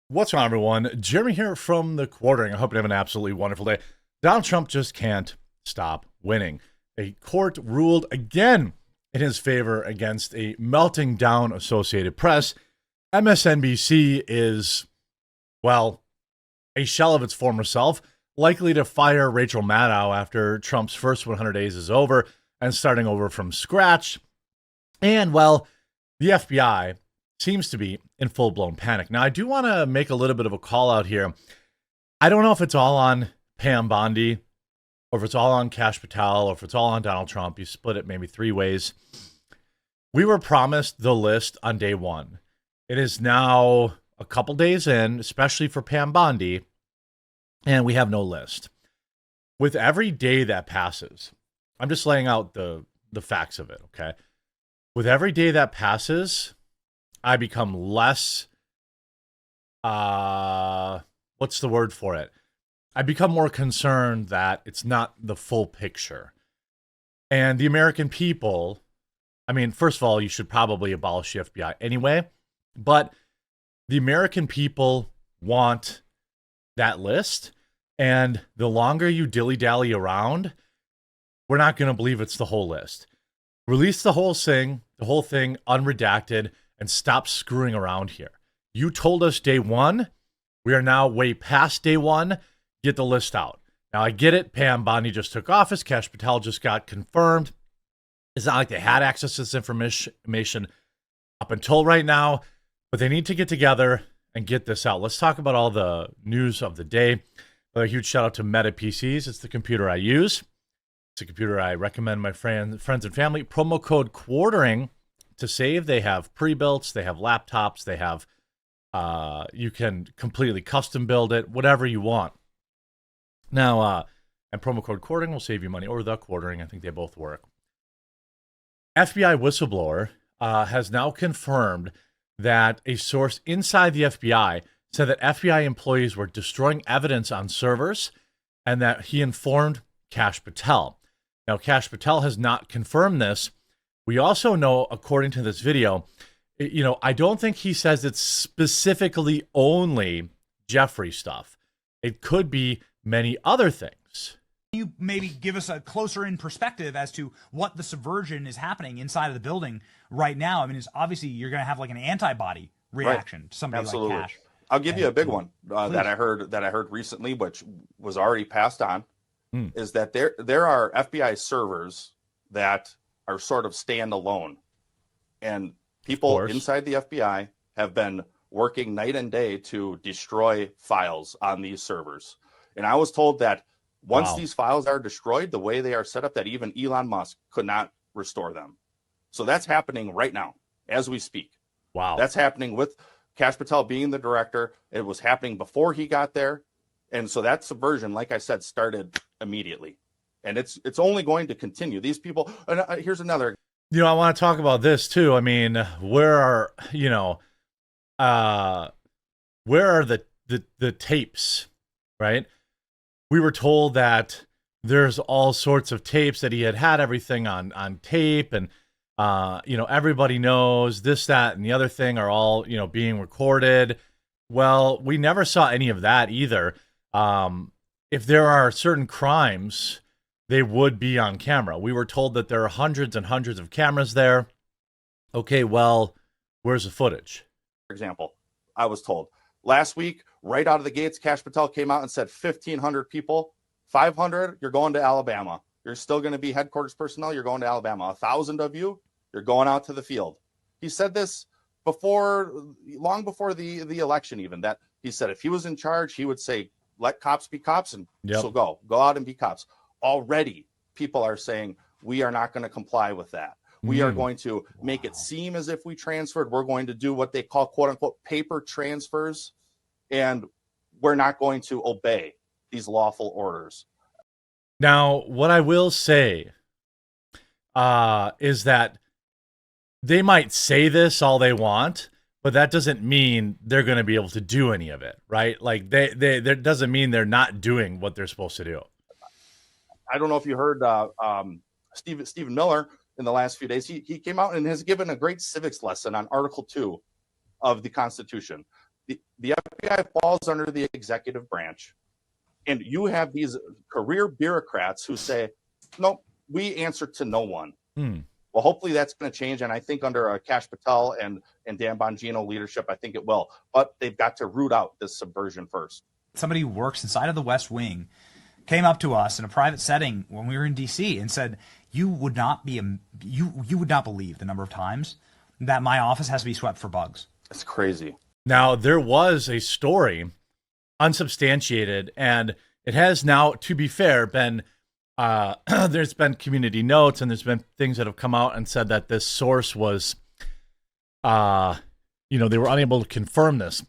What's on, everyone? Jeremy here from the Quartering. I hope you have an absolutely wonderful day. Donald Trump just can't stop winning. A court ruled again in his favor against a melting down Associated Press. MSNBC is, well, a shell of its former self, likely to fire Rachel Maddow after Trump's first 100 days is over and starting over from scratch. And, well, the FBI seems to be in full-blown panic. Now, I do want to make a little bit of a call out here. I don't know if it's all on Pam Bondi, or if it's all on Kash Patel, or if it's all on Donald Trump. You split it maybe three ways. We were promised the list on day one. It is now a couple days in, especially for Pam Bondi, and we have no list. With every day that passes, I'm just laying out the facts of it, okay? With every day that passes, I become less, what's the word for it? I become more concerned that it's not the full picture. And the American people, I mean, first of all, you should probably abolish the FBI anyway, but the American people want that list. And the longer you dilly-dally around, we're not going to believe it's the whole list. Release the whole thing unredacted, and stop screwing around here. You told us day one. We are now way past day one. Get the list out. Now, I get it. Pam Bondi just took office. Kash Patel just got confirmed. It's not like they had access to this information up until right now, but they need to get together and get this out. Let's talk about all the news of the day. A huge shout out to Meta PCs. It's the computer I use. It's a computer I recommend my friends and family. Promo code QUARTERING to save. They have pre-builts, they have laptops, they have, you can completely custom build it, whatever you want. Now, and promo code QUARTERING will save you money, or the Quartering. I think they both work. FBI whistleblower has now confirmed that a source inside the FBI said that FBI employees were destroying evidence on servers and that he informed Kash Patel. Now, Kash Patel has not confirmed this. We also know, according to this video, I don't think he says it's specifically only Jeffrey stuff. It could be many other things. You maybe give us a closer in perspective as to what the subversion is happening inside of the building right now. I mean, it's obviously you're going to have like an antibody reaction to somebody Absolutely. like Kash. I'll give you a big one that I heard recently, which was already passed on, is that there are FBI servers that are sort of standalone, and people inside the FBI have been working night and day to destroy files on these servers. And I was told that once these files are destroyed, the way they are set up, that even Elon Musk could not restore them. So that's happening right now as we speak. Wow. That's happening with Kash Patel being the director. It was happening before he got there. And so that subversion, like I said, started immediately. And it's only going to continue. These people, here's another. I want to talk about this too. I mean, where are the tapes, right? We were told that there's all sorts of tapes that he had everything on tape, and everybody knows this, that, and the other thing are all, being recorded. Well, we never saw any of that either. If there are certain crimes, they would be on camera. We were told that there are hundreds and hundreds of cameras there. Okay, well, where's the footage? For example, I was told last week, right out of the gates, Kash Patel came out and said 1,500 people, 500, you're going to Alabama. You're still going to be headquarters personnel. You're going to Alabama. 1,000 of you, you're going out to the field. He said this long before the election, even, that he said if he was in charge, he would say, let cops be cops, and so go out and be cops. Already, people are saying, we are not going to comply with that. We are going to make it seem as if we transferred. We're going to do what they call, quote unquote, paper transfers. And we're not going to obey these lawful orders. Now, what I will say is that they might say this all they want, but that doesn't mean they're going to be able to do any of it, right? Like that doesn't mean they're not doing what they're supposed to do. I don't know if you heard Stephen Miller in the last few days. He came out and has given a great civics lesson on Article 2 of the Constitution. The FBI falls under the executive branch, and you have these career bureaucrats who say, nope, we answer to no one. Well, hopefully that's going to change, and I think under Kash Patel and Dan Bongino leadership, I think it will. But they've got to root out this subversion first. Somebody who works inside of the West Wing came up to us in a private setting when we were in D.C. and said, you would not believe the number of times that my office has to be swept for bugs. It's crazy. Now, there was a story, unsubstantiated, and it has now, to be fair, been there's been community notes, and there's been things that have come out and said that this source was, they were unable to confirm this.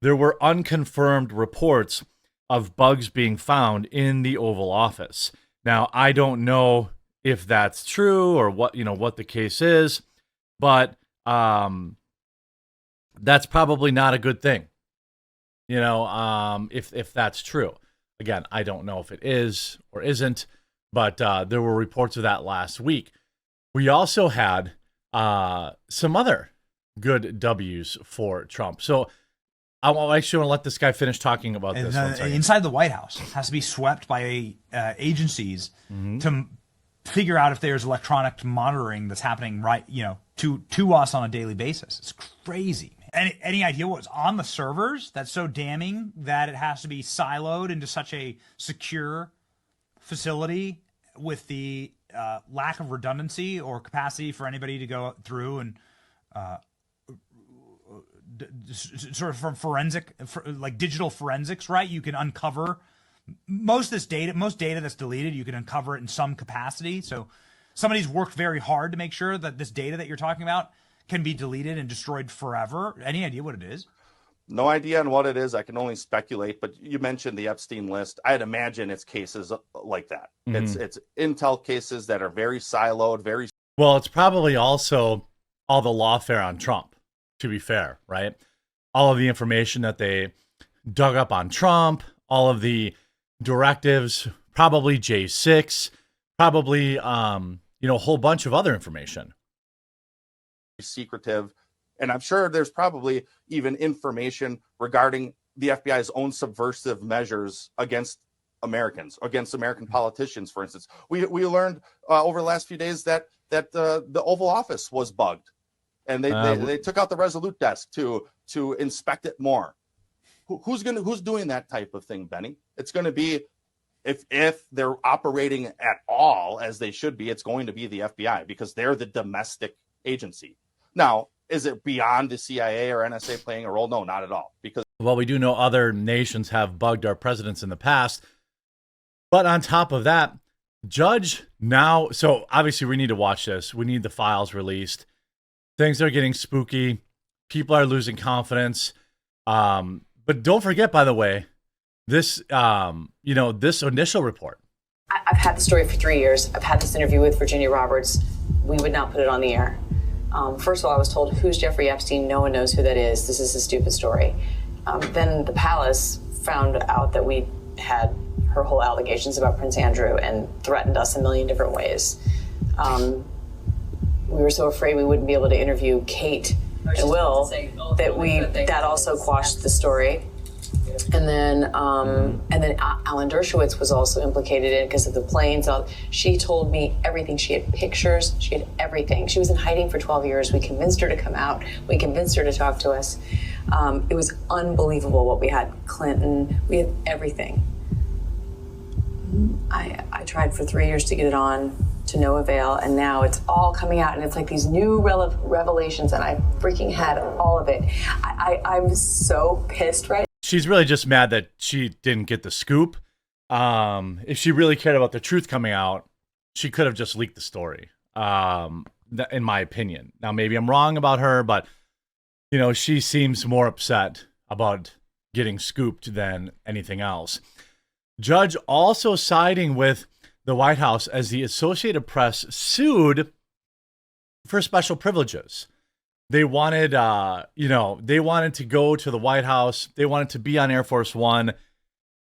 There were unconfirmed reports of bugs being found in the Oval Office. Now, I don't know if that's true or what the case is, but that's probably not a good thing. If that's true. Again, I don't know if it is or isn't, but there were reports of that last week. We also had some other good W's for Trump. So I actually want to let this guy finish talking about this. Inside the White House has to be swept by agencies to figure out if there's electronic monitoring that's happening to us on a daily basis. It's crazy. Any idea what's on the servers that's so damning that it has to be siloed into such a secure facility with the lack of redundancy or capacity for anybody to go through and sort of from digital forensics, right? You can uncover most data that's deleted, you can uncover it in some capacity. So somebody's worked very hard to make sure that this data that you're talking about can be deleted and destroyed forever. Any idea what it is? No idea on what it is. I can only speculate, but you mentioned the Epstein list. I'd imagine it's cases like that. It's intel cases that are very siloed, Well, it's probably also all the lawfare on Trump, to be fair, right? All of the information that they dug up on Trump, all of the directives, probably J6, probably a whole bunch of other information. Secretive. And I'm sure there's probably even information regarding the FBI's own subversive measures against Americans, against American politicians, for instance. We learned over the last few days that the Oval Office was bugged, and they took out the Resolute desk to inspect it more. Who's doing that type of thing, Benny? It's going to be, if they're operating at all as they should be, it's going to be the FBI, because they're the domestic agency. Now, is it beyond the CIA or NSA playing a role? No, not at all. Because we do know other nations have bugged our presidents in the past. But on top of that, Judge now, so obviously we need to watch this. We need the files released. Things are getting spooky. People are losing confidence. But don't forget, by the way, this initial report. I've had the story for 3 years. I've had this interview with Virginia Roberts. We would not put it on the air. First of all, I was told, who's Jeffrey Epstein? No one knows who that is. This is a stupid story. Then the palace found out that we had her whole allegations about Prince Andrew and threatened us a million different ways. We were so afraid we wouldn't be able to interview Kate and Will that also quashed the story. And then Alan Dershowitz was also implicated in it because of the planes. She told me everything. She had pictures. She had everything. She was in hiding for 12 years. We convinced her to come out. We convinced her to talk to us. It was unbelievable what we had. Clinton. We had everything. I tried for 3 years to get it on, to no avail, and now it's all coming out, and it's like these new revelations, and I freaking had all of it. I'm so pissed right now. She's really just mad that she didn't get the scoop. If she really cared about the truth coming out, she could have just leaked the story, in my opinion. Now, maybe I'm wrong about her, but, she seems more upset about getting scooped than anything else. Judge also siding with the White House as the Associated Press sued for special privileges. They wanted, they wanted to go to the White House. They wanted to be on Air Force One.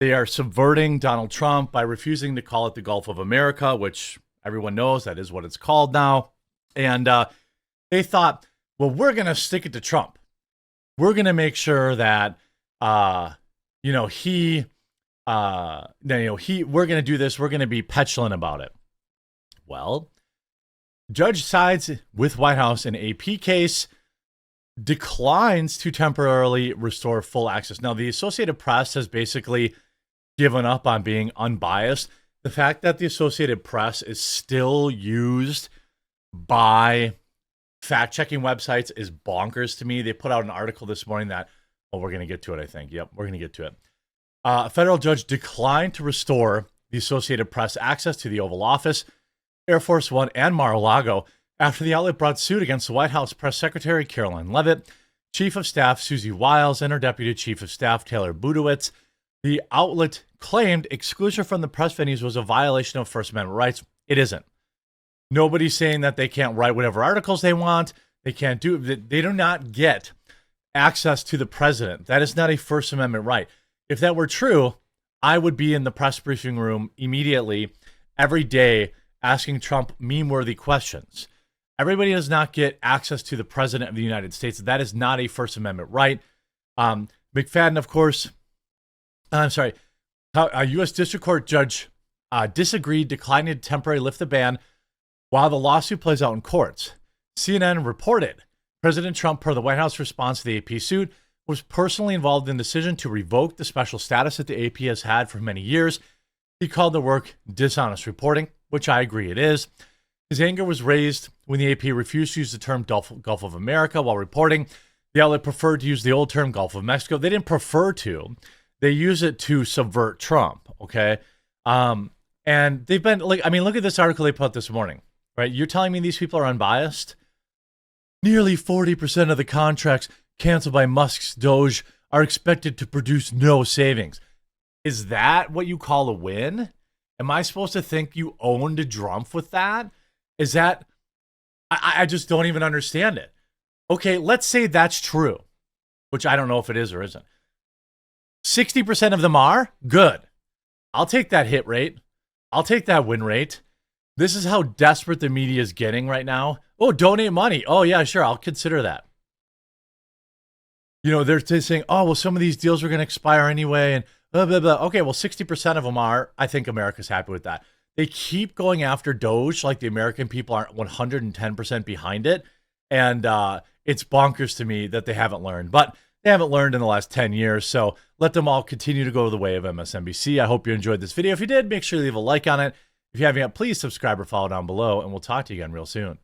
They are subverting Donald Trump by refusing to call it the Gulf of America, which everyone knows that is what it's called now. And they thought, well, we're going to stick it to Trump. we're going to make sure that, you know, we're going to do this. We're going to be petulant about it. Well, judge sides with White House in AP case, declines to temporarily restore full access. Now, the Associated Press has basically given up on being unbiased. The fact that the Associated Press is still used by fact-checking websites is bonkers to me. They put out an article this morning that, oh, we're going to get to it, I think. Yep, we're going to get to it. A federal judge declined to restore the Associated Press access to the Oval Office, Air Force One, and Mar-a-Lago after the outlet brought suit against the White House Press Secretary Caroline Leavitt, Chief of Staff Susie Wiles, and her Deputy Chief of Staff Taylor Budowitz. The outlet claimed exclusion from the press venues was a violation of First Amendment rights. It isn't. Nobody's saying that they can't write whatever articles they want. They can't do it. They do not get access to the president. That is not a First Amendment right. If that were true, I would be in the press briefing room immediately every day asking Trump meme-worthy questions. Everybody does not get access to the president of the United States. That is not a First Amendment right. McFadden, of course, a U.S. District Court judge disagreed, declining to temporarily lift the ban while the lawsuit plays out in courts. CNN reported President Trump, per the White House response to the AP suit, was personally involved in the decision to revoke the special status that the AP has had for many years. He called the work dishonest reporting, which I agree it is. His anger was raised when the AP refused to use the term Gulf of America while reporting. The outlet preferred to use the old term Gulf of Mexico. They didn't prefer to. They use it to subvert Trump, okay? And they've been, like, I mean, look at this article they put out this morning, right? You're telling me these people are unbiased? Nearly 40% of the contracts canceled by Musk's DOGE are expected to produce no savings. Is that what you call a win? Am I supposed to think you owned a Drumpf with that? Is that, I just don't even understand it. Okay, let's say that's true, which I don't know if it is or isn't. 60% of them are? Good. I'll take that hit rate. I'll take that win rate. This is how desperate the media is getting right now. Oh, donate money. Oh, yeah, sure. I'll consider that. You know, they're saying, oh, well, some of these deals are going to expire anyway. And blah, blah, blah. Okay, well, 60% of them are. I think America's happy with that. They keep going after DOGE like the American people aren't 110% behind it. And it's bonkers to me that they haven't learned. But they haven't learned in the last 10 years. So let them all continue to go the way of MSNBC. I hope you enjoyed this video. If you did, make sure you leave a like on it. If you haven't yet, please subscribe or follow down below. And we'll talk to you again real soon.